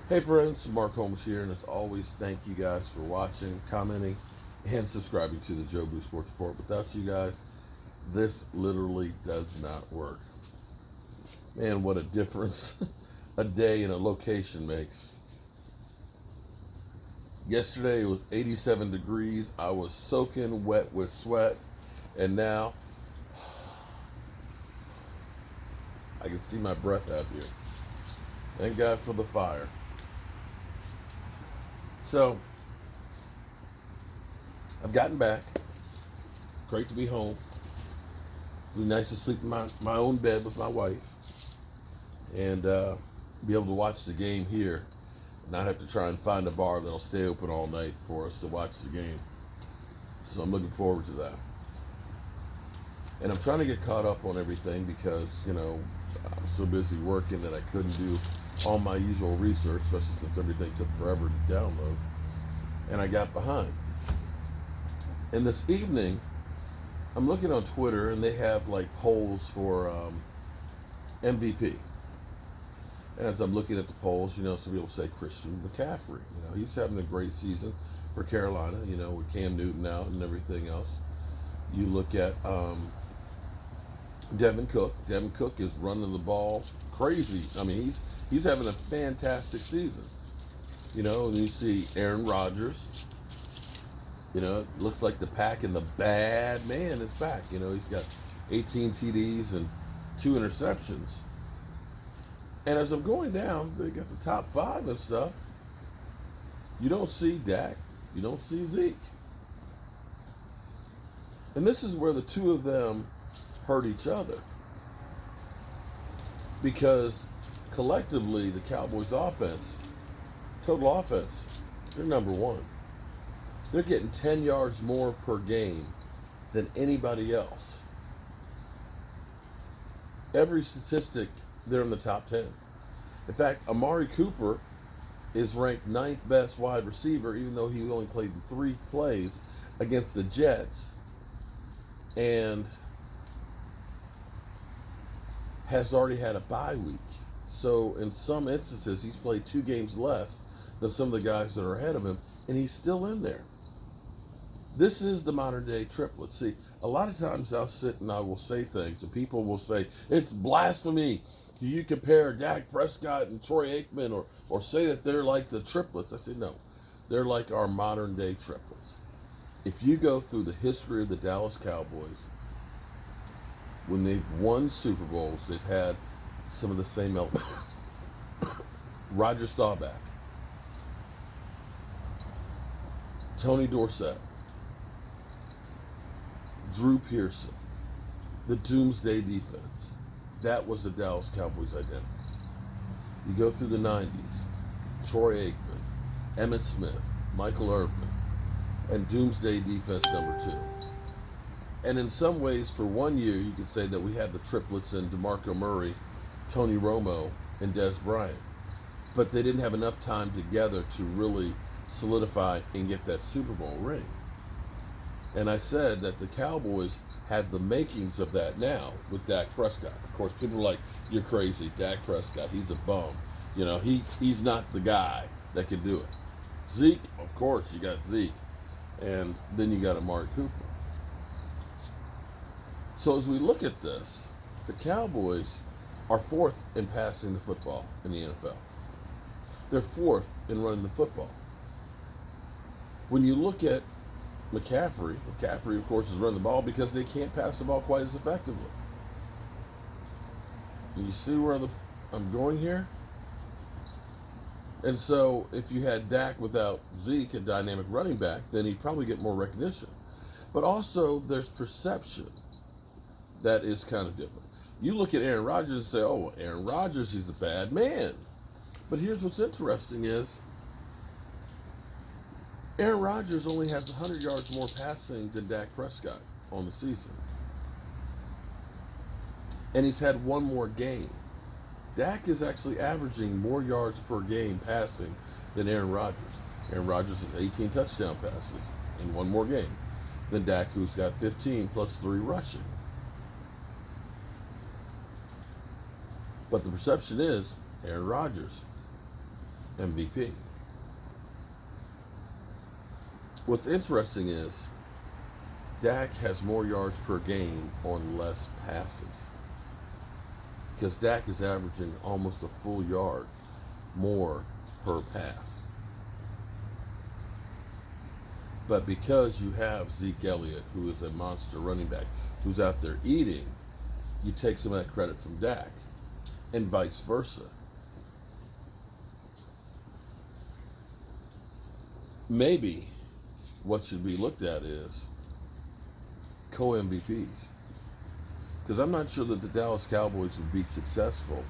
Hey friends, Mark Holmes here, and as always, thank you guys for watching, commenting, and subscribing to the Joe Blue Sports Report. Without you guys, this literally does not work. Man, what a difference a day in a location makes. Yesterday it was 87 degrees. I was soaking wet with sweat, and now I can see my breath out here. Thank God for the fire. So, I've gotten back. Great to be home. It'd be nice to sleep in my own bed with my wife and be able to watch the game here, not have to try and find a bar that'll stay open all night for us to watch the game. So I'm looking forward to that. And I'm trying to get caught up on everything because, I'm so busy working that I couldn't do all my usual research, especially since everything took forever to download. And I got behind. And this evening, I'm looking on Twitter and they have like polls for MVP. And as I'm looking at the polls, some people say Christian McCaffrey. He's having a great season for Carolina, with Cam Newton out and everything else. You look at Devin Cook. Devin Cook is running the ball crazy. I mean, he's having a fantastic season. And you see Aaron Rodgers. It looks like the pack and the bad man is back. He's got 18 TDs and 2 interceptions. And as I'm going down, they got the top 5 and stuff. You don't see Dak. You don't see Zeke. And this is where the two of them hurt each other. Because collectively, the Cowboys offense, total offense, they're number 1. They're getting 10 yards more per game than anybody else. Every statistic, they're in the top 10. In fact, Amari Cooper is ranked 9th best wide receiver, even though he only played in 3 plays against the Jets, and has already had a bye week. So in some instances, he's played 2 games less than some of the guys that are ahead of him, and he's still in there. This is the modern day triplet. See, a lot of times I'll sit and I will say things, and people will say, it's blasphemy. Do you compare Dak Prescott and Troy Aikman or say that they're like the triplets? I say, no, they're like our modern day triplets. If you go through the history of the Dallas Cowboys, when they've won Super Bowls, they've had some of the same elements. Roger Staubach, Tony Dorsett, Drew Pearson, the Doomsday Defense. That was the Dallas Cowboys identity. You go through the 90s, Troy Aikman, Emmitt Smith, Michael Irvin, and Doomsday Defense number 2. And in some ways, for 1 year, you could say that we had the triplets in DeMarco Murray, Tony Romo, and Des Bryant. But they didn't have enough time together to really solidify and get that Super Bowl ring. And I said that the Cowboys have the makings of that now with Dak Prescott. Of course, people are like, you're crazy. Dak Prescott, he's a bum. He's not the guy that can do it. Zeke, of course, you got Zeke. And then you got Amari Cooper. So as we look at this, the Cowboys are 4th in passing the football in the NFL. They're 4th in running the football. When you look at McCaffrey, of course, is running the ball because they can't pass the ball quite as effectively. You see where I'm going here? And so if you had Dak without Zeke, a dynamic running back, then he'd probably get more recognition. But also there's perception that is kind of different. You look at Aaron Rodgers and say, oh, Aaron Rodgers, he's a bad man. But here's what's interesting is Aaron Rodgers only has 100 yards more passing than Dak Prescott on the season. And he's had 1 more game. Dak is actually averaging more yards per game passing than Aaron Rodgers. Aaron Rodgers has 18 touchdown passes in 1 more game than Dak, who's got 15 plus 3 rushing. But the perception is Aaron Rodgers. MVP. What's interesting is Dak has more yards per game on less passes because Dak is averaging almost a full yard more per pass. But because you have Zeke Elliott, who is a monster running back, who's out there eating, you take some of that credit from Dak, and vice versa. Maybe what should be looked at is co-MVPs. Because I'm not sure that the Dallas Cowboys would be successful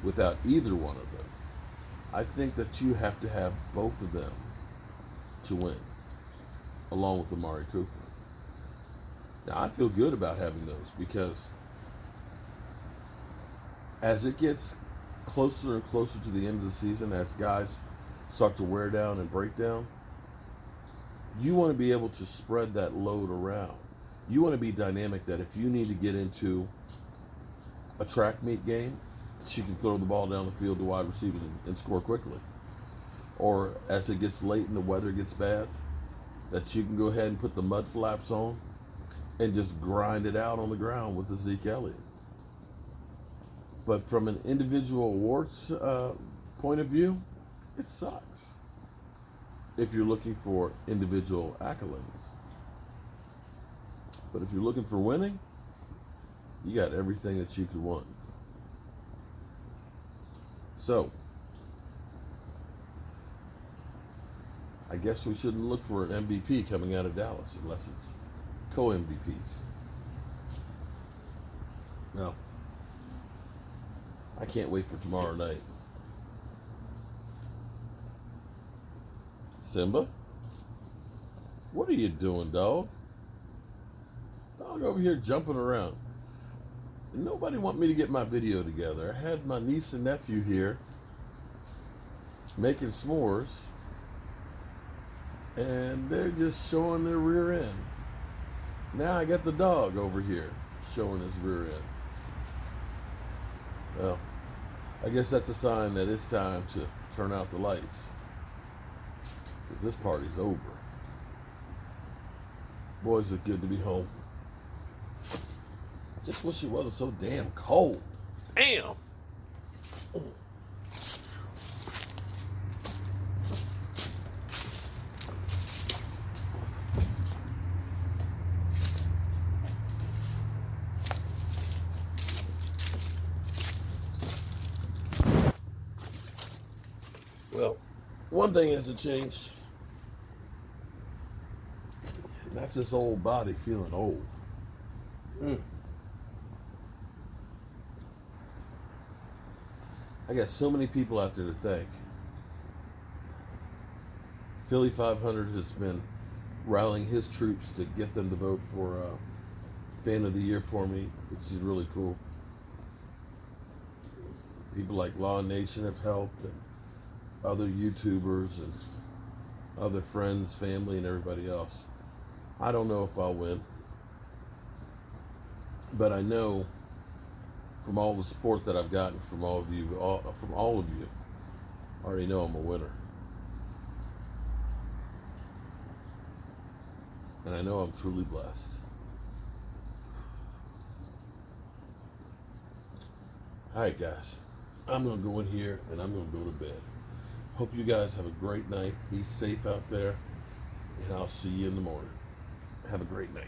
without either one of them. I think that you have to have both of them to win, along with Amari Cooper. Now, I feel good about having those because as it gets closer and closer to the end of the season, as guys start to wear down and break down, you want to be able to spread that load around. You want to be dynamic that if you need to get into a track meet game, that you can throw the ball down the field to wide receivers and score quickly. Or as it gets late and the weather gets bad, that you can go ahead and put the mud flaps on and just grind it out on the ground with the Zeke Elliott. But from an individual awards point of view, it sucks if you're looking for individual accolades. But if you're looking for winning, you got everything that you could want. So, I guess we shouldn't look for an MVP coming out of Dallas unless it's co-MVPs. No. I can't wait for tomorrow night. Simba? What are you doing, dog? Dog over here jumping around. Nobody want me to get my video together. I had my niece and nephew here making s'mores, and they're just showing their rear end. Now I got the dog over here showing his rear end. Well, I guess that's a sign that it's time to turn out the lights, because this party's over. Boys, it's good to be home. Just wish it wasn't so damn cold. Damn. Well, one thing hasn't changed. And that's this old body feeling old. I got so many people out there to thank. Philly 500 has been rallying his troops to get them to vote for Fan of the Year for me, which is really cool. People like Law Nation have helped, and other YouTubers and other friends, family, and everybody else. I don't know if I'll win, but I know from all the support that I've gotten from all of you, I already know I'm a winner. And I know I'm truly blessed. All right, guys. I'm going to go in here and I'm going to go to bed. Hope you guys have a great night. Be safe out there. And I'll see you in the morning. Have a great night.